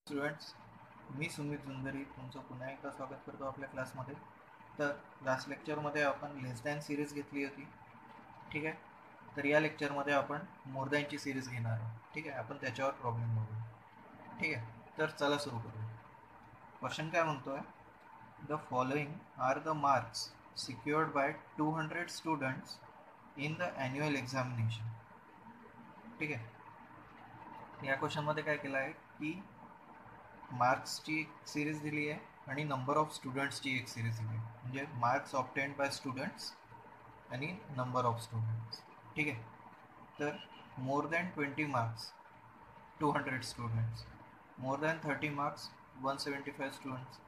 Students, मी सुमित झुंजरी तुमचं पुन्हा एकदा स्वागत करतो आपल्या क्लासमध्ये. तर लास्ट लेक्चरमध्ये आपण लेस दॅन सिरीज घेतली होती. ठीक आहे. तर या लेक्चरमध्ये आपण मोर दॅनची सिरीज घेणार आहोत. ठीक आहे. आपण त्याच्यावर प्रॉब्लेम बघू. ठीक आहे. तर चला सुरू करूया. क्वेश्चन काय म्हणतोय, the following are the marks secured by 200 students in the annual examination. ठीक आहे. या क्वेश्चनमध्ये काय केलं आहे की मार्क्सची एक सिरीज दिली आहे आणि नंबर ऑफ स्टुडंट्सची एक सिरीज दिली आहे. म्हणजे मार्क्स ऑब्टेन्ड बाय स्टुडंट्स आणि नंबर ऑफ स्टुडंट्स. ठीक आहे. तर more than 20 marks 200 students, more than 30 marks 175 students,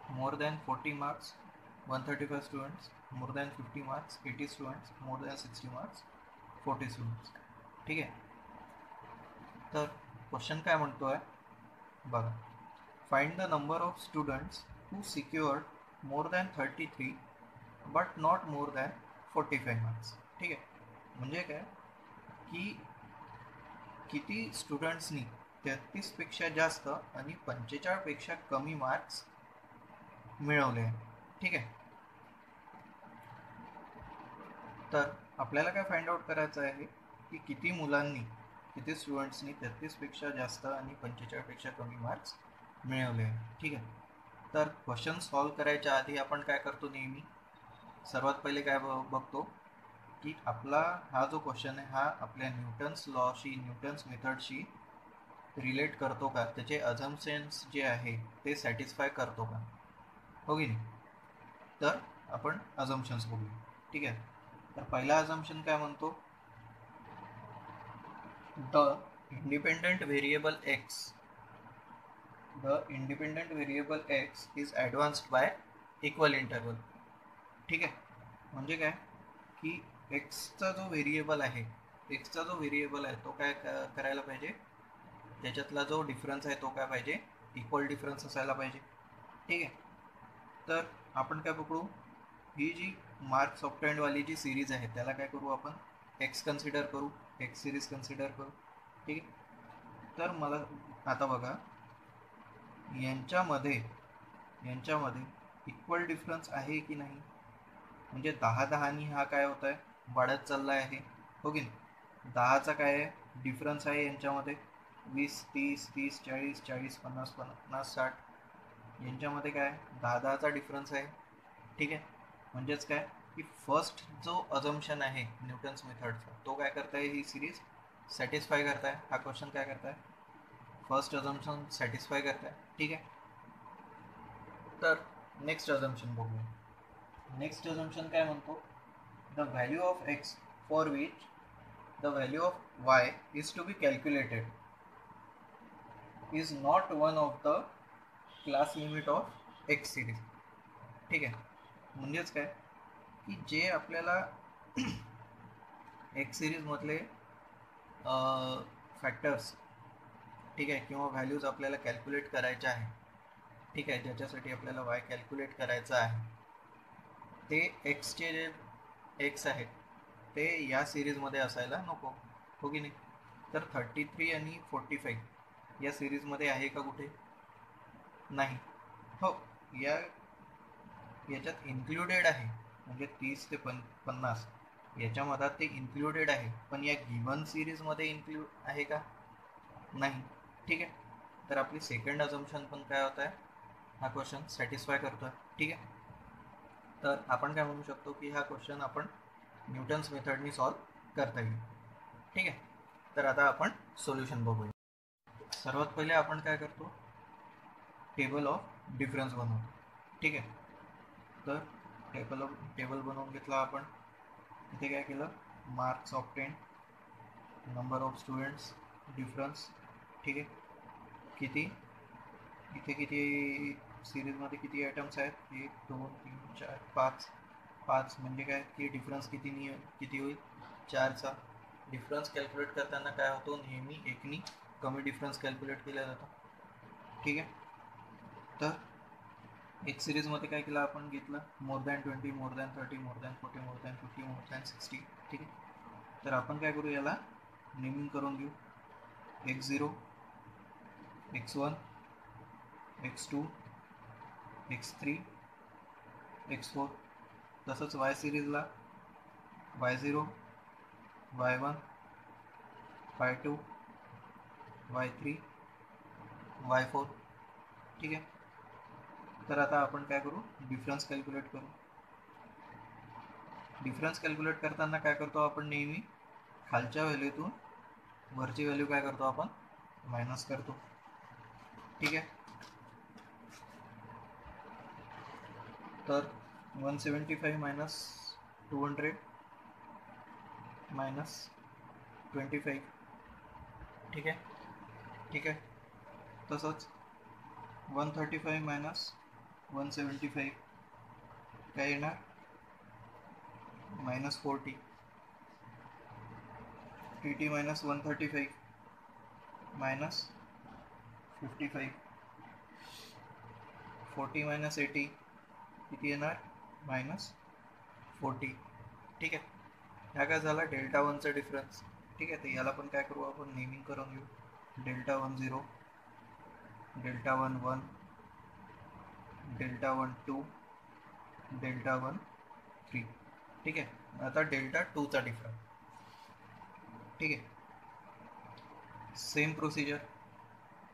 more than 40 marks 135 students, more than 50 marks 80 students, more than 60 marks 40 students. ठीक आहे. तर क्वेश्चन काय म्हणतोय बघा, find the number of students who secured more than 33 but not more than 45 marks. ठीक आहे. म्हणजे काय की किती स्टुडंट्सनी 33 पेक्षा जास्त आणि 45 पेक्षा कमी मार्क्स मिळवले आहे. ठीक आहे. तर आपल्याला काय फाइंड आउट करायचं आहे की किती मुलांनी, किती स्टुडंट्सनी 33 पेक्षा जास्त आणि 45 पेक्षा कमी मार्क्स मिळवले आहे. ठीक आहे. तर क्वेश्चन सॉल्व करायच्या आधी आपण काय करतो, नेहमी सर्वात पहिले काय बघतो की आपला हा जो क्वेश्चन आहे हा आपल्या न्यूटन्स लॉशी, न्यूटन्स मेथडशी रिलेट करतो का, त्याचे अझम्पशन्स जे आहे ते सॅटिस्फाय करतो का, हो की नाही. तर आपण अझम्पशन्स बघूया. ठीक आहे. तर पहिला अझम्पशन काय म्हणतो, the independent variable x, the independent variable x is advanced by equal interval. ठीक आहे. म्हणजे काय की एक्सचा जो व्हेरिएबल आहे, एक्सचा जो व्हेरिएबल आहे तो काय करायला पाहिजे, त्याच्यातला जो डिफरन्स आहे तो काय पाहिजे, इक्वल डिफरन्स असायला पाहिजे. ठीक आहे. तर आपण काय पकडू, ही जी मार्क्स ऑब्टेन्डवाली जी सिरीज आहे त्याला काय करू, आपण एक्स कन्सिडर करू, एक्स सिरीज कन्सिडर करू. ठीक आहे. तर मला आता बघा, यांच्यामध्ये इक्वल डिफरन्स आहे की नाही, म्हणजे 10-10नी हा काय होत आहे, वाढत चालला आहे, हो की नाही. 10चा काय आहे डिफरन्स आहे यांच्यामध्ये, 20, 30, 30, 40, 40, 50, 50, 60, यांच्यामध्ये काय 10-10चा डिफरन्स आहे. ठीक आहे. म्हणजेच काय की फर्स्ट जो अझम्पशन आहे न्यूटन्स मेथडचा तो काय करताय, ही सिरीज सॅटिस्फाय करताय. हा क्वेश्चन काय करताय, फर्स्ट अझम्पशन सॅटिस्फाय करताय. ठीक आहे. तर नेक्स्ट अझम्पशन बघूया. नेक्स्ट अझम्पशन काय म्हणतो, the value of x for which the value of y is to be calculated is not one of the class limit of x series. ठीक आहे. म्हणजेच काय की जे आपल्याला एक्स सिरीजमधले फॅक्टर्स, ठीक आहे, किंवा व्हॅल्यूज आपल्याला कॅल्क्युलेट करायच्या आहे, ठीक आहे, ज्याच्यासाठी आपल्याला वाय कॅल्क्युलेट करायचं आहे, ते एक्सचे जे एक्स आहेत ते या सिरीजमध्ये असायला नको, हो की नाही. तर 33 आणि 45 या सिरीजमध्ये आहे का कुठे, नाही. हो, याच्यात इन्क्लुडेड आहे, म्हणजे 30 ते 50 याच्यामध्ये ते इन्क्लुडेड आहे, पण या गिवन सिरीजमध्ये इन्क्लूड आहे का, नाही. ठीक आहे. तर आपली सेकंड अझम्पशन पण काय होत आहे, हा क्वेश्चन सॅटिस्फाय करतो आहे. ठीक आहे. तर आपण काय म्हणू शकतो की हा क्वेश्चन आपण न्यूटन्स मेथडनी सॉल्व करता येईल. ठीक आहे. तर आता आपण सोल्युशन बघूया. सर्वात पहिले आपण काय करतो, टेबल ऑफ डिफरन्स बनवतो. ठीक आहे. तर टेबल बनवून घेतला आपण. इथे काय केलं, marks obtained, number of students, difference. ठीक आहे. किती इथे किती सिरीजमध्ये किती आयटम्स आहेत, 1 2 3 4 5, 5 म्हणजे काय की डिफरन्स किती होईल, 4चा. डिफरन्स कॅल्क्युलेट करताना काय होतो, नेहमी एकनी कमी डिफरन्स कॅल्क्युलेट केला जातो. ठीक आहे. तर एक सिरीजमध्ये काय केलं आपण, घेतलं more than 20, more than 30, more than 40, more than 50, more than 60. ठीक आहे. तर आपण काय करू, याला नेमिंग करून घेऊ. x0, x1, x2, x3, x4. तसंच y सिरीजला y0, y1, y2, y3, y4. ठीक आहे. तर आता आपण काय करू, डिफरन्स कॅल्क्युलेट करू. डिफरन्स कॅल्क्युलेट करताना काय करतो आपण, नेहमी खालच्या व्हॅल्यूतून वरची व्हॅल्यू काय करतो आपण, मायनस करतो. ठीक आहे. तर 175 मायनस 200 मायनस 25. ठीक आहे. ठीक आहे. तसंच 135 मायनस 175 काय येणार, minus 40. T minus 135 minus 55. 40 minus 80 किती येणार, मायनस 40. ठीक आहे. ह्या काय झाला डेल्टा वनचा डिफरन्स. ठीक आहे. तर याला पण काय करू आपण, नेमिंग करून घेऊ. Delta 1 0, delta 1 1, delta 1 2, delta 1 3. ठीक आहे. आता डेल्टा 2चा डिफरन्स. ठीक आहे. सेम प्रोसिजर,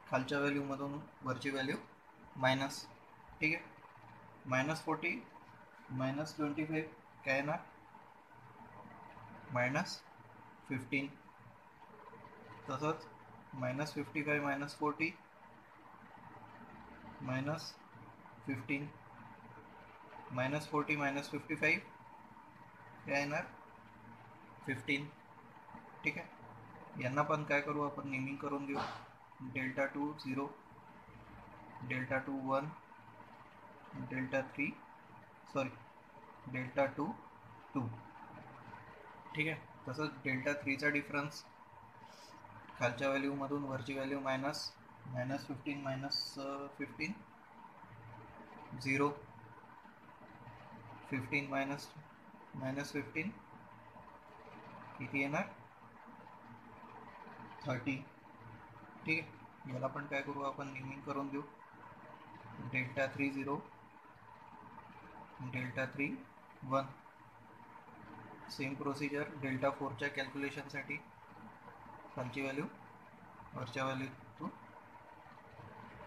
खालच्या व्हॅल्यूमधून वरची व्हॅल्यू मायनस. ठीक आहे. मायनस 40 मायनस 25 काय येणार, मायनस 15. तसंच minus 55 minus 40 minus 15. Minus 40 minus 55 काय येणार, 15. ठीक आहे. यांना पण काय करू आपण, नेमिंग करून घेऊ. Delta 2 0, delta 2 1, delta 3 delta 2 2. ठीक आहे. तसंच डेल्टा 3चा डिफरन्स, खालच्या व्हॅल्यूमधून वरची व्हॅल्यू मायनस 15 मायनस 15 0, 15 मायनस 15 किती येणार, 30. ठीक आहे. याला पण काय करू आपण, नेमिंग करून देऊ. Delta 3 0, delta 3 1. Same procedure delta 4च्या कॅल्क्युलेशनसाठी, खालची व्हॅल्यू वरच्या व्हॅल्यूतून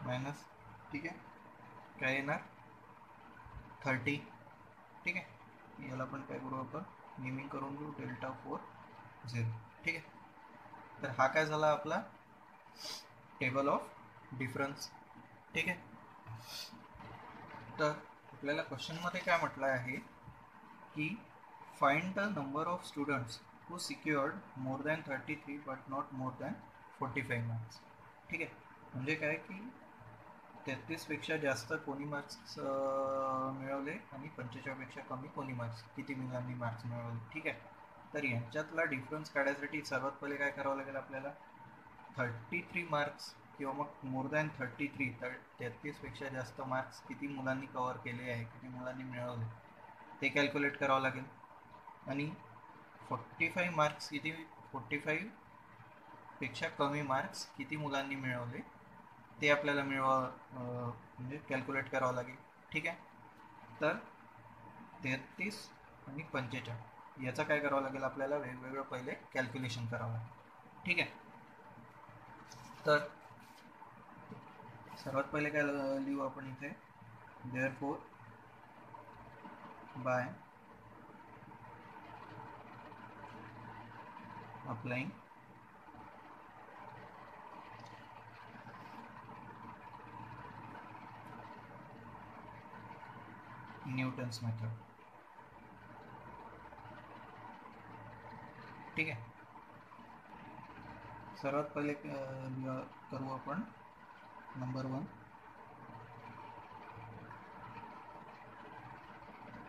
मायनस. ठीक आहे. काय येणार, 30. ठीक आहे. याला पण काय करू आपण, नेमिंग करून घेऊ. डेल्टा 4 0. ठीक आहे. तर हा काय झाला आपला टेबल ऑफ डिफरन्स. ठीक आहे. तर आपल्याला क्वेश्चनमध्ये काय म्हटलं आहे की find the number of students who secured more than 33 but not more than 45 marks. ठीक आहे. म्हणजे काय की 33पेक्षा जास्त कोणी मार्क्स मिळवले आणि 45पेक्षा कमी कोणी मार्क्स, किती मुलांनी मार्क्स मिळवले. ठीक आहे. तर यांच्यातला डिफरन्स काढायसाठी सर्वात पहिले काय करावं लागेल आपल्याला, 33 मार्क्स किंवा मग मोर दॅन 33, 33पेक्षा जास्त मार्क्स किती मुलांनी कव्हर केले आहे, किती मुलांनी मिळवले ते कॅल्क्युलेट करावं लागेल. आणि 45 मार्क्स किती, 45पेक्षा कमी मार्क्स किती मुलांनी मिळवले ते आपल्याला म्हणजे कॅल्क्युलेट करावं लागेल. ठीक आहे. तर 33 आणि 45 याचं काय करावं लागेल आपल्याला, वेगवेगळं पहिले कॅल्क्युलेशन करावं लागेल. ठीक आहे. तर सर्वात पहिले काय लिहू आपण इथे, therefore by applying Newton's method. ठीक आहे. सर्वात पहिले करू आपण number 1,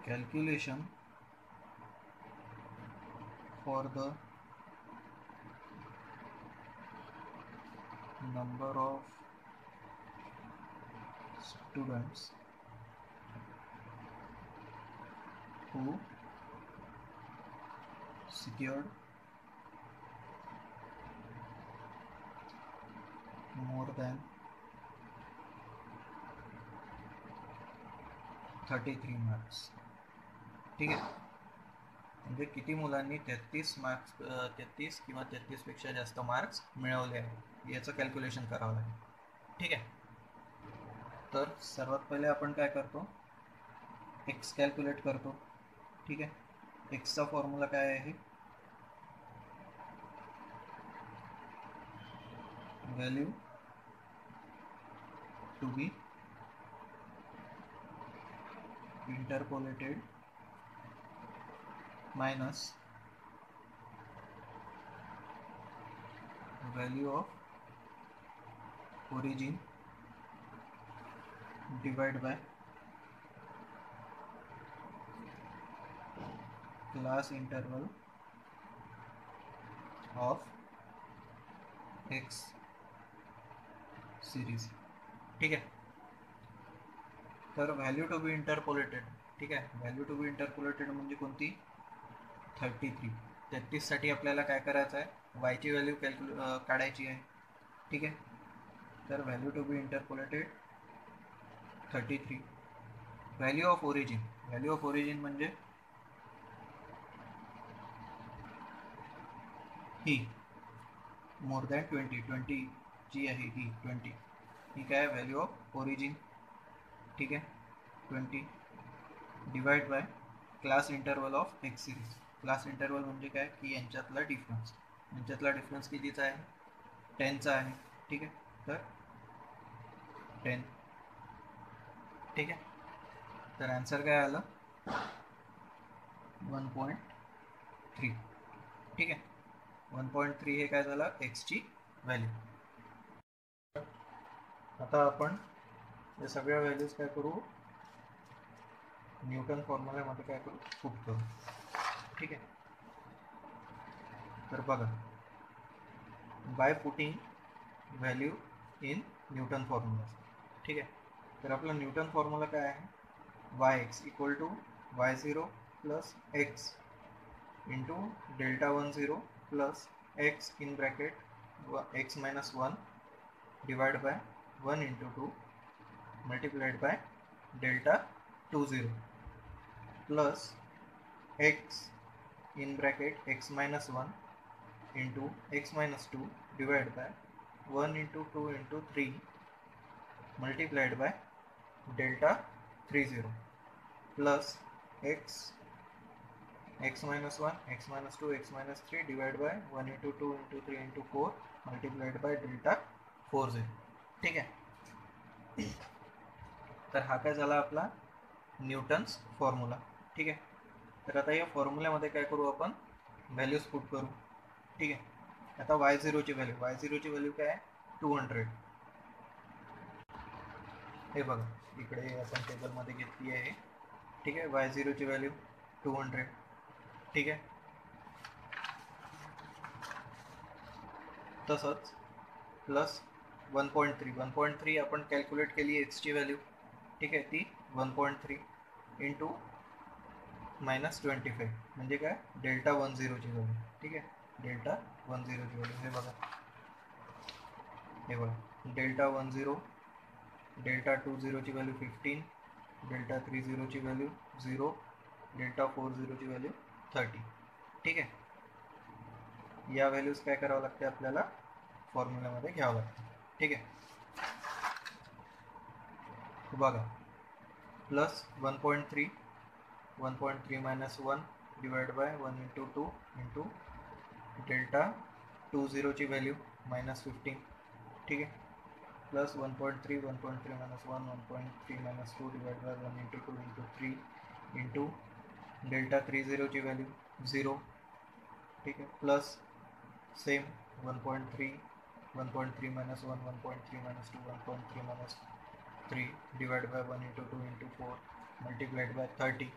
calculation for the number of students who secured more than 33 marks. ठीक आहे, म्हणजे किती मुलांनी 33 मार्क्स 33 किंवा 33पेक्षा जास्त मार्क्स मिळवले आहे याचं कॅल्क्युलेशन करावं लागेल. ठीक आहे, तर सर्वात पहिले आपण काय करतो, एक्स कॅल्क्युलेट करतो. ठीक आहे, एक्सचा फॉर्म्युला काय आहे, value to be interpolated minus value of origin divided by class interval of x series. ठीक आहे, तर व्हॅल्यू टू बी इंटरपोलेटेड. ठीक आहे, व्हॅल्यू टू बी इंटरपोलेटेड म्हणजे कोणती, 33. 33 साठी आपल्याला काय करायचं आहे, वायची व्हॅल्यू काढायची आहे. ठीक आहे, तर value to be interpolated 33. Value of origin, value of origin म्हणजे ही मोर दॅन 20 जी आहे ही 20, ही काय आहे, व्हॅल्यू ऑफ ओरिजिन. ठीक आहे, 20 divide bye class interval of x series. Class interval म्हणजे काय की यांच्यातला डिफरन्स कितीचा आहे, 10चा आहे. ठीक आहे, तर 10. ठीक आहे, तर आन्सर काय आलं, 1.3. ठीक आहे, 1.3 हे काय झालं, एक्सची व्हॅल्यू. आता आपण या सगळ्या व्हॅल्यूज काय करू, न्यूटन फॉर्म्युल्यामध्ये काय करू, पुट करू. ठीक आहे, तर बघा, by putting value in Newton formula. ठीक आहे, तर आपला न्यूटन फॉर्म्युला काय आहे, y x equal to y0 plus x into Δ10 plus x in bracket x minus 1 divide by 1 into 2 multiplied by Δ20 plus x in bracket x minus 1 into x minus 2 divided by 1 into 2 into 3 multiplied by Δ30 plus x minus 1 x minus 2 x minus 3 divided by 1 into 2 into 3 into 4 multiplied by Δ40. ठीक आहे, तर हा काय झाला आपला Newton's formula. ठीक आहे, तर आता या फॉर्म्युल्यामध्ये काय करू, आपण व्हॅल्यूज पुट करू. ठीक आहे, आता y0ची व्हॅल्यू काय आहे, 200. हे बघा, इकडे आपण टेबलमध्ये घेतली आहे. ठीक आहे, y0ची व्हॅल्यू 200. ठीक आहे, तसंच प्लस 1.3 आपण कॅल्क्युलेट केली एक्सची व्हॅल्यू. ठीक आहे, ती 1.3 इंटू -25 म्हणजे काय, Δ10ची व्हॅल्यू. ठीक आहे, Δ10ची व्हॅल्यू हे बघा, Δ10, Δ20ची व्हॅल्यू 15, Δ30ची व्हॅल्यू 0, Δ40ची व्हॅल्यू 30. ठीक आहे, या व्हॅल्यूज काय करावं लागते, आपल्याला फॉर्म्युल्यामध्ये घ्यावं लागतं. ठीक आहे, बघा, plus 1.3 minus 1 divide by 1 into 2 into Δ20ची व्हॅल्यू -15. ठीक आहे, plus 1.3 minus 1 1.3 minus 2 divide by 1 into 2 into 3 into Δ30ची व्हॅल्यू 0. ठीक आहे, plus same 1.3 minus 1 1.3 minus 2 1.3 minus 3 divide by 1 into 2 into 4 multiplied by 30.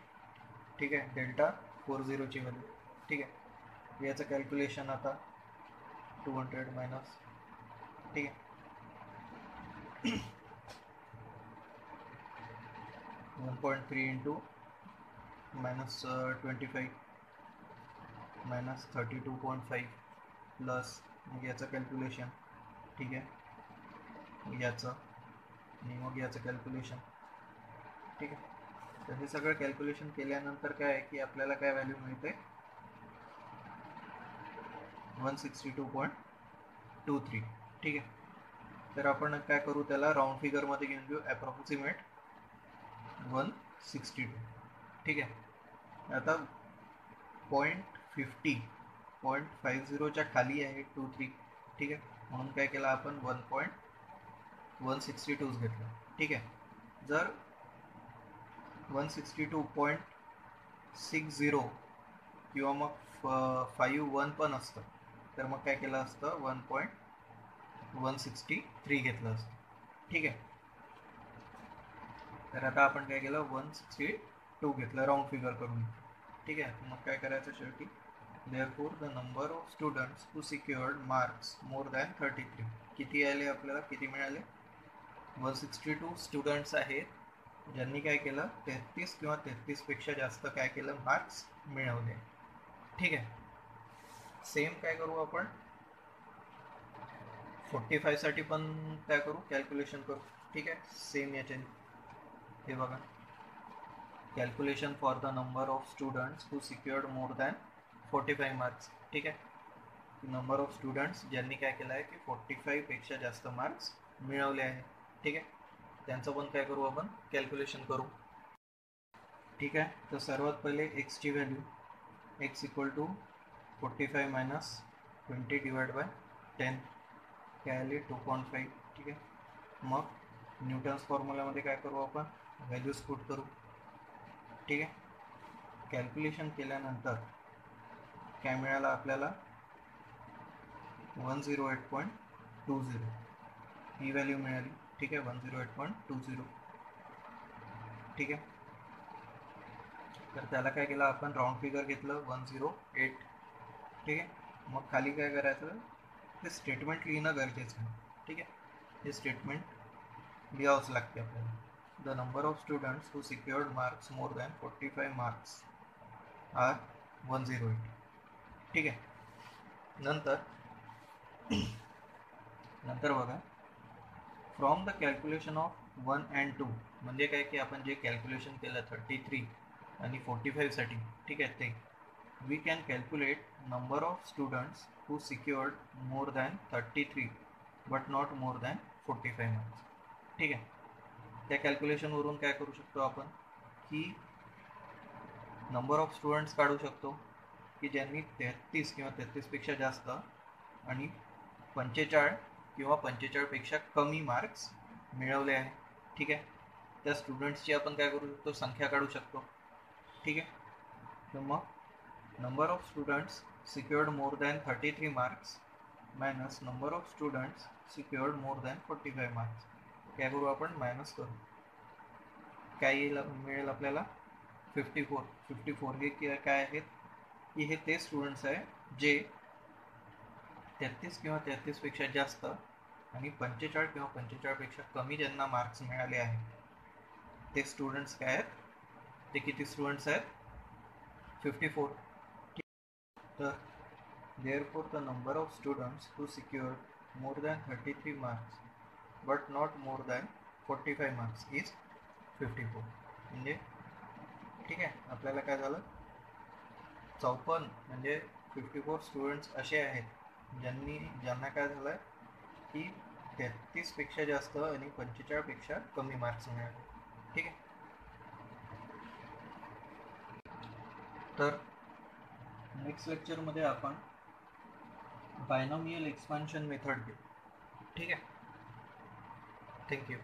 ठीक आहे, Δ40ची व्हॅल्यू. ठीक आहे, याचं कॅल्क्युलेशन आता 200 मायनस. ठीक आहे, 1.3 इंटू -25 मायनस 32.5 प्लस मग याचं कॅल्क्युलेशन. ठीक आहे, याचं आणि मग याचं कॅल्क्युलेशन. ठीक आहे, तर हे सगळं कॅल्क्युलेशन केल्यानंतर काय आहे की आपल्याला काय व्हॅल्यू मिळते 162.23. ठीक आहे. तर आपण काय करू, त्याला राऊंड फिगरमध्ये घेऊन घेऊ, अप्रॉक्सिमेट 162. ठीक आहे. आता 0.50च्या खाली आहे 23. ठीक आहे. म्हणून काय केलं आपण 1.162 घेतलं. ठीक आहे. जर 162.60 किंवा मग 51 पण असतं तर मग काय केलं असतं 1.163 घेतलं असतं. ठीक आहे. तर आता आपण काय केलं 162 घेतलं राऊंड फिगर करून. ठीक आहे. मग काय करायचं शेवटी, therefore the number of students who secured marks more than 33. किती आले आपल्याला, किती मिळाले, 162 स्टुडंट्स आहेत ज्यांनी काय केलं 33 किंवा 33 पेक्षा जास्त काय केलं मार्क्स मिळवले. ठीक आहे. सेम काय करू आपण 45 साठी पण काय करू, कॅल्क्युलेशन करू. ठीक आहे. सेम याच्याने हे बघा, calculation for the number of students who secured more than 45 marks. ठीक आहे. नंबर ऑफ स्टुडंट्स ज्यांनी काय केलं आहे की 45 पेक्षा जास्त मार्क्स मिळवले आहे. ठीक आहे. त्यांचं पण काय करू आपण कॅल्क्युलेशन करू. ठीक आहे. तर सर्वात पहिले एक्सची value, x equal to 45 minus 20 divide by 10 काय आली 2.5. ठीक आहे. मग न्यूटन्स फॉर्म्युलामध्ये काय करू आपण, व्हॅल्यूज पुट करू. ठीक आहे. कॅल्क्युलेशन केल्यानंतर काय मिळालं आपल्याला 108.20 ही व्हॅल्यू मिळाली. ठीक आहे. 108.20. ठीक आहे. तर त्याला काय केलं आपण राऊंड फिगर घेतलं 108. ठीक आहे. मग खाली काय करायचं, ते स्टेटमेंट लिहिणं गरजेचं आहे. ठीक आहे. हे स्टेटमेंट लिहावंच लागते आपल्याला. The number of students who secured marks more than 45 marks are 108. ठीक आहे. नंतर बघा, from the calculation of 1 and 2 म्हणजे काय की आपण जे कॅल्क्युलेशन केलं 33 आणि 45 साठी, ठीक आहे, ते we can calculate number of students who secured more than 33 but not more than 45 marks. ठीक आहे. त्या कॅल्क्युलेशनवरून काय करू शकतो आपण की नंबर ऑफ स्टुडंट्स काढू शकतो की ज्यांनी 33 किंवा 33 पेक्षा जास्त आणि 45 किंवा 45 पेक्षा कमी मार्क्स मिळवले आहे. ठीक आहे. त्या स्टुडंट्सची आपण काय करू शकतो, संख्या काढू शकतो. ठीक आहे. तर मग number of students secured more than 33 marks minus number of students secured more than 45 marks. काय करू आपण, मायनस करू. काय येईल, मिळेल आपल्याला 54. हे काय आहेत की हे ते स्टुडंट्स आहे जे 33 किंवा 33 पेक्षा जास्त आणि 45 किंवा 45 पेक्षा कमी ज्यांना मार्क्स मिळाले आहेत ते स्टुडंट्स काय आहेत, ते किती स्टुडंट्स आहेत, 54. तर therefore the number of students who secured more than 33 marks but not more than 45 marks is 54. म्हणजे ठीक आहे, आपल्याला काय झालं 54 म्हणजे 54 स्टुडंट्स असे आहेत ज्यांना काय झालं की 33 पेक्षा जास्त आणि 45 पेक्षा कमी मार्क्स मिळाले. ठीक आहे. तर नेक्स्ट लेक्चरमध्ये आपण बायनॉमियल एक्सपान्शन मेथड घेऊ. ठीक आहे. थँक्यू.